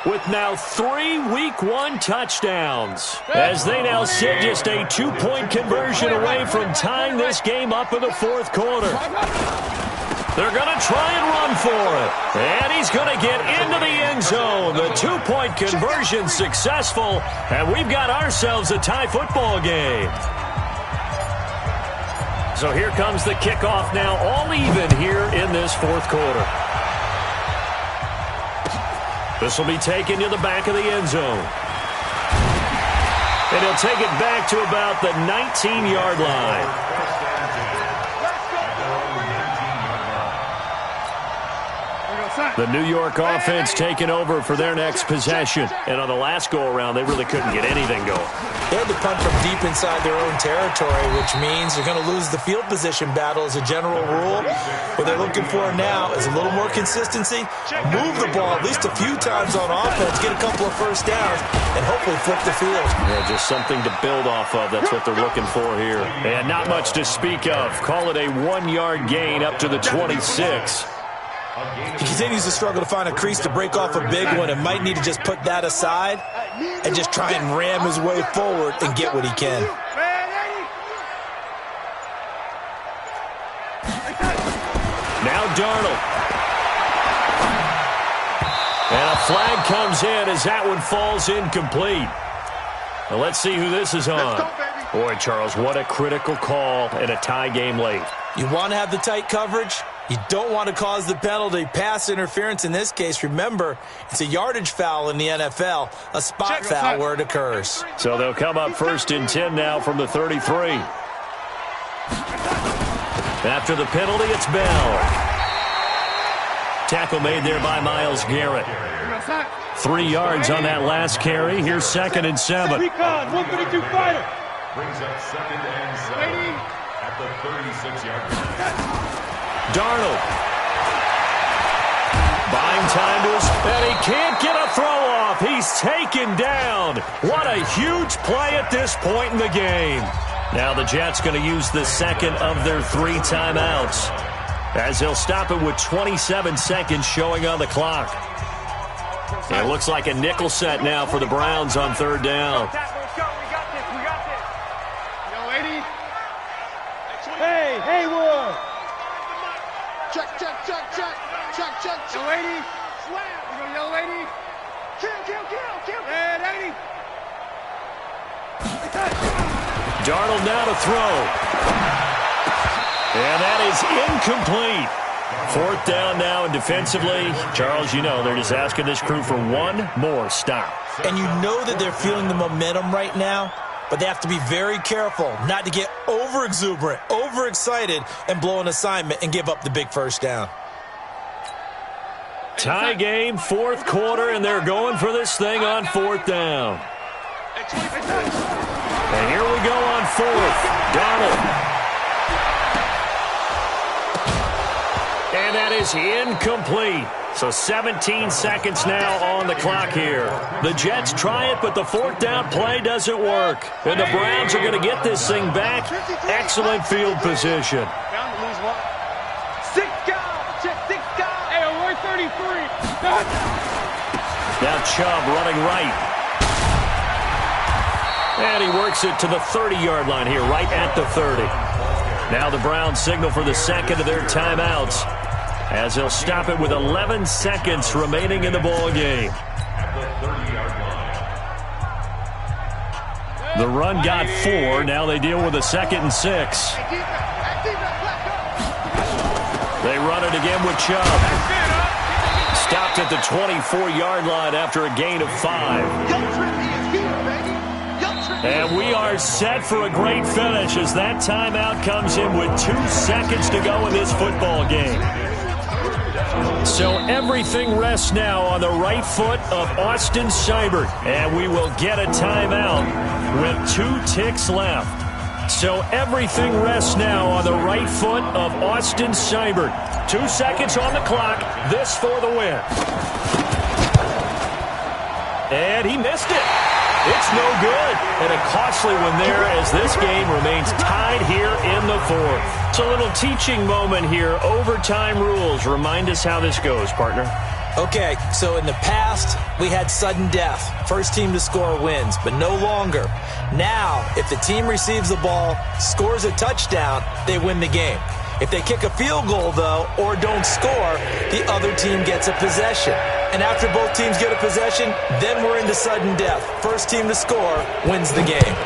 with now 3 Week 1 touchdowns as they now sit just a 2-point conversion away from tying this game up in the 4th quarter. They're going to try and run for it. And he's going to get into the end zone. The 2-point conversion successful, and we've got ourselves a tie football game. So here comes the kickoff now, all even here in this 4th quarter. This will be taken to the back of the end zone. And he'll take it back to about the 19-yard line. The New York offense taking over for their next possession. And on the last go-around, they really couldn't get anything going. They had to punt from deep inside their own territory, which means they're going to lose the field position battle as a general rule. What they're looking for now is a little more consistency, move the ball at least a few times on offense, get a couple of 1st downs, and hopefully flip the field. Yeah, just something to build off of. That's what they're looking for here. And not much to speak of. Call it a 1-yard gain up to the 26. He continues to struggle to find a crease to break off a big one and might need to just put that aside and just try and ram his way forward and get what he can. Now Darnold. And a flag comes in as that one falls incomplete. Now let's see who this is on. Boy, Charles, what a critical call in a tie game late. You want to have the tight coverage. You don't want to cause the penalty. Pass interference in this case, remember, it's a yardage foul in the NFL, a spot foul where it occurs. So they'll come up 1st and 10 now from the 33. After the penalty, it's Bell. Tackle made there by Myles Garrett. 3 yards on that last carry. Here's 2nd and 7. Recon, 132 fighter. Brings up 2nd and 7 at the 36-yard line. Darnold. By Buying time to his, and he can't get a throw off. He's taken down. What a huge play at this point in the game. Now the Jets going to use the second of their 3 timeouts, as he'll stop it with 27 seconds showing on the clock. It looks like a nickel set now for the Browns on 3rd down. Hey, Haywood! Check. Young lady, slam! You go, young lady. Kill! Hey, lady! Darnold now to throw. And that is incomplete. 4th down now, and defensively, Charles, you know, they're just asking this crew for one more stop. And you know that they're feeling the momentum right now, but they have to be very careful not to get over-exuberant, overexcited, and blow an assignment and give up the big first down. Tie game, 4th quarter, and they're going for this thing on 4th down. And here we go on 4th. Darnold. And that is incomplete. So 17 seconds now on the clock here. The Jets try it, but the 4th down play doesn't work. And the Browns are going to get this thing back. Excellent field position. Bound to lose one. 6 guys. Check 6 guys. Hey, we're 33. Now Chubb running right. And he works it to the 30-yard line here, right at the 30. Now the Browns signal for the second of their timeouts, as they'll stop it with 11 seconds remaining in the ball game. The run got 4. Now they deal with a 2nd and 6. They run it again with Chubb. Stopped at the 24-yard line after a gain of 5. And we are set for a great finish as that timeout comes in with 2 seconds to go in this football game. So everything rests now on the right foot of Austin Seibert, and we will get a timeout with 2 ticks left. So everything rests now on the right foot of Austin Seibert. 2 seconds on the clock. This for the win. And he missed it. It's no good, and a costly one there as this game remains tied here in the 4th. It's a little teaching moment here. Overtime rules. Remind us how this goes, partner. Okay, so in the past, we had sudden death. First team to score wins, but no longer. Now, if the team receives the ball, scores a touchdown, they win the game. If they kick a field goal, though, or don't score, the other team gets a possession. And after both teams get a possession, then we're into sudden death. First team to score wins the game.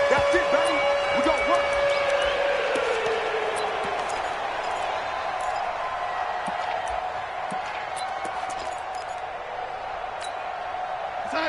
That's it, baby. We're going to work.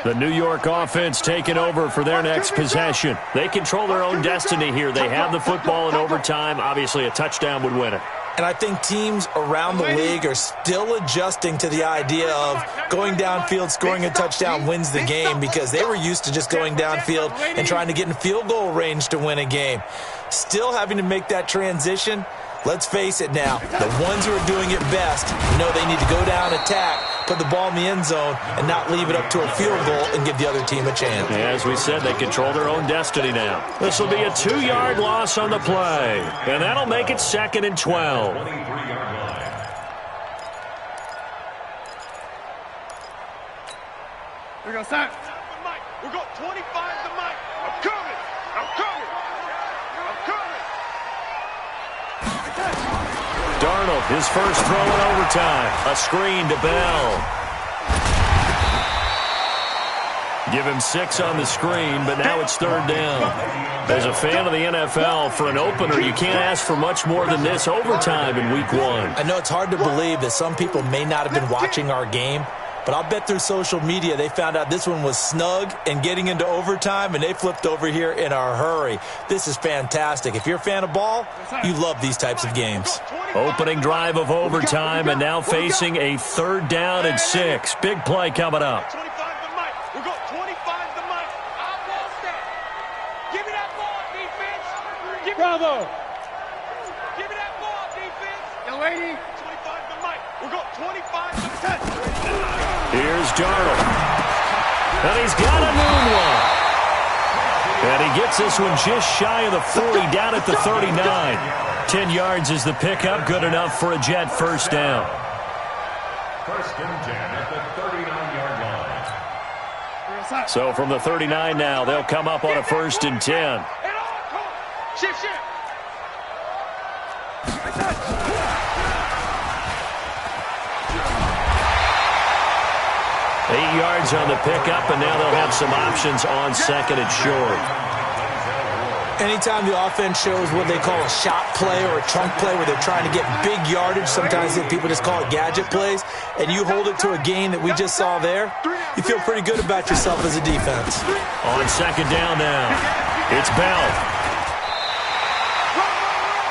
The New York offense taking over for their next possession. They control their own destiny here. They have the football in overtime. Obviously, a touchdown would win it. And I think teams around the league are still adjusting to the idea of going downfield, scoring a touchdown wins the game, because they were used to just going downfield and trying to get in field goal range to win a game. Still having to make that transition. Let's face it now, the ones who are doing it best know they need to go down, attack, put the ball in the end zone, and not leave it up to a field goal and give the other team a chance. As we said, they control their own destiny now. This will be a 2-yard loss on the play, and that'll make it 2nd and 12. We're going to start. We're going 25 to Mike. I'm coming. Darnold, his first throw in overtime. A screen to Bell. Give him 6 on the screen, but now it's 3rd down. As a fan of the NFL, for an opener, you can't ask for much more than this overtime in Week 1. I know it's hard to believe that some people may not have been watching our game, but I'll bet through social media they found out this one was snug and getting into overtime, and they flipped over here in a hurry. This is fantastic. If you're a fan of ball, you love these types of games. Opening drive of overtime, and now facing a 3rd down and 6. Big play coming up. 25 to Mike. We're going 25 to Mike. I lost that. Give me that ball, defense. Give me Cuidado. Give me that ball, defense. Young lady. 25 to Mike. We're going 25 to 10. Here's Darnold. And he's got a moonwalk. And he gets this one just shy of the 40, down at the 39. 10 yards is the pickup. Good enough for a Jet first down. First and 10 at the 39-yard line. So from the 39 now, they'll come up on a first and 10. Shift, shift. 8 yards on the pickup, and now they'll have some options on second and short. Anytime the offense shows what they call a shot play or a chunk play where they're trying to get big yardage, sometimes people just call it gadget plays, and you hold it to a gain that we just saw there, you feel pretty good about yourself as a defense. On second down now, it's Bell.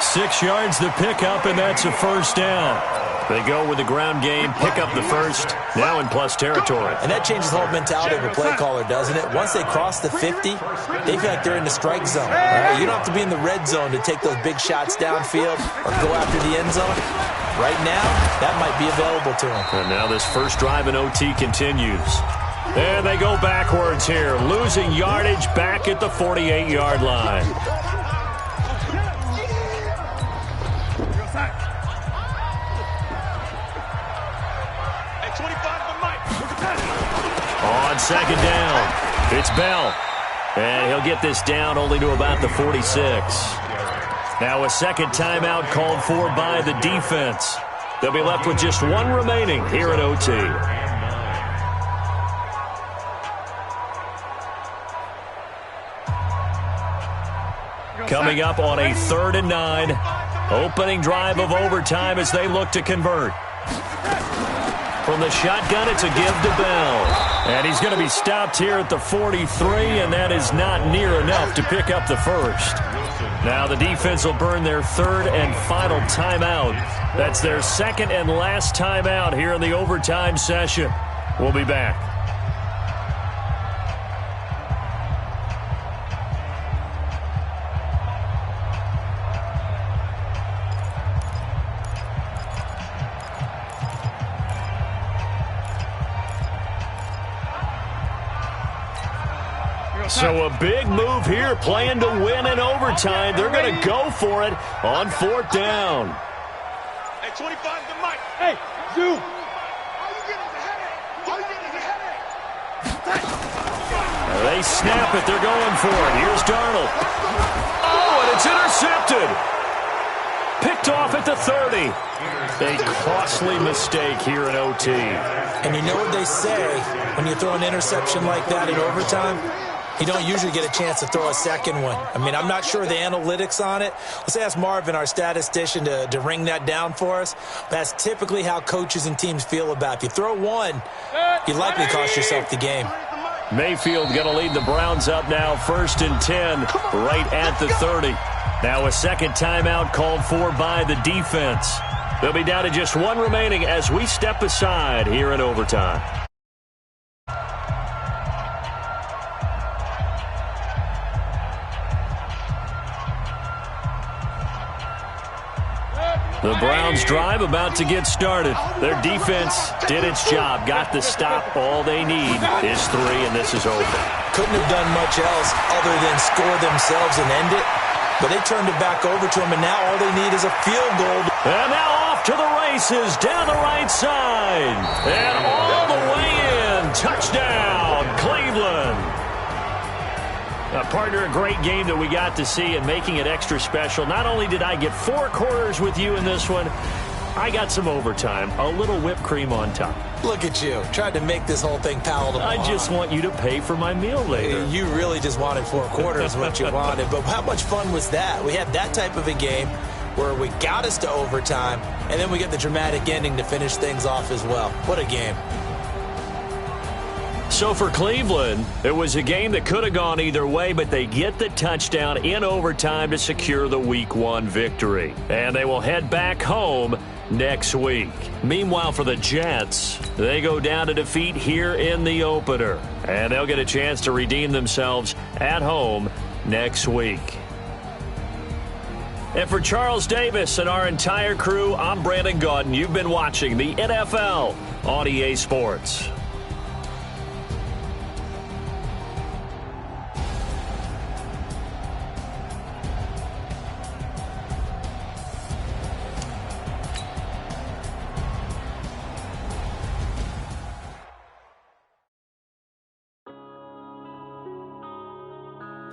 6 yards the pickup, and that's a first down. They go with the ground game, pick up the first, now in plus territory. And that changes the whole mentality of a play caller, doesn't it? Once they cross the 50, they feel like they're in the strike zone. Right? You don't have to be in the red zone to take those big shots downfield or go after the end zone. Right now, that might be available to them. And now this first drive in OT continues. And they go backwards here, losing yardage back at the 48-yard line. On second down, it's Bell. And he'll get this down only to about the 46. Now a second timeout called for by the defense. They'll be left with just one remaining here at OT. Coming up on a 3rd and 9. Opening drive of overtime as they look to convert. From the shotgun, it's a give to Bell. And he's going to be stopped here at the 43, and that is not near enough to pick up the first. Now the defense will burn their 3rd and final timeout. That's their 2nd and last timeout here in the overtime session. We'll be back. So a big move here, playing to win in overtime. They're going to go for it on 4th down. Hey, 25 to Mike. Hey, Zoo. All you get is a headache. All you get is a headache. They snap it. They're going for it. Here's Darnold. Oh, and it's intercepted. Picked off at the 30. A costly mistake here in OT. And you know what they say when you throw an interception like that in overtime? You don't usually get a chance to throw a second one. I mean, I'm not sure of the analytics on it. Let's ask Marvin, our statistician, to ring that down for us. That's typically how coaches and teams feel about it. If you throw one, you likely cost yourself the game. Mayfield going to lead the Browns up now, 1st and 10, right at the 30. Now a second timeout called for by the defense. They'll be down to just one remaining as we step aside here in overtime. The Browns drive about to get started. Their defense did its job, got the stop. All they need is 3, and this is over. Couldn't have done much else other than score themselves and end it. But they turned it back over to them, and now all they need is a field goal. And now off to the races down the right side. And all the way in. Touchdown, Cleveland. Partner, a great game that we got to see, and making it extra special. Not only did I get 4 quarters with you in this one, I got some overtime, a little whipped cream on top. Look at you, tried to make this whole thing palatable. I just want you to pay for my meal later. You really just wanted 4 quarters, what you wanted. But how much fun was that? We had that type of a game where we got us to overtime, and then we get the dramatic ending to finish things off as well. What a game. So for Cleveland, it was a game that could have gone either way, but they get the touchdown in overtime to secure the Week 1 victory. And they will head back home next week. Meanwhile, for the Jets, they go down to defeat here in the opener. And they'll get a chance to redeem themselves at home next week. And for Charles Davis and our entire crew, I'm Brandon Gaudin. You've been watching the NFL on EA Sports.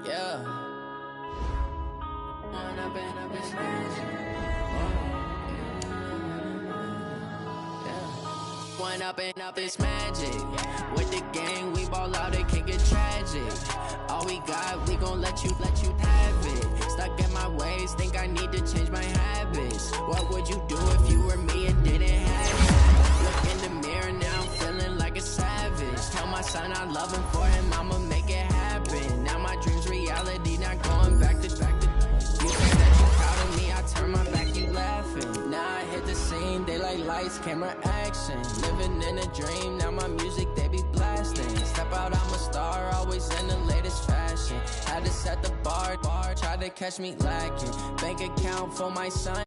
Yeah. One up and up is magic. With the gang, we ball out, it can get tragic. All we got, we gon' let you have it. Stuck in my ways, think I need to change my habits. What would you do if you were me and didn't have it? Look in the mirror, now I'm feeling like a savage. Tell my son I love him, for him I'ma make it happen. Now my dream's reality, not going back to. You think that you proud of me, I turn my back, you laughing. Now I hit the scene, they like lights, camera, action. Living in a dream, now my music, they be blasting. Step out, I'm a star, always in the latest fashion. Had to set the bar, try to catch me lacking. Bank account for my son.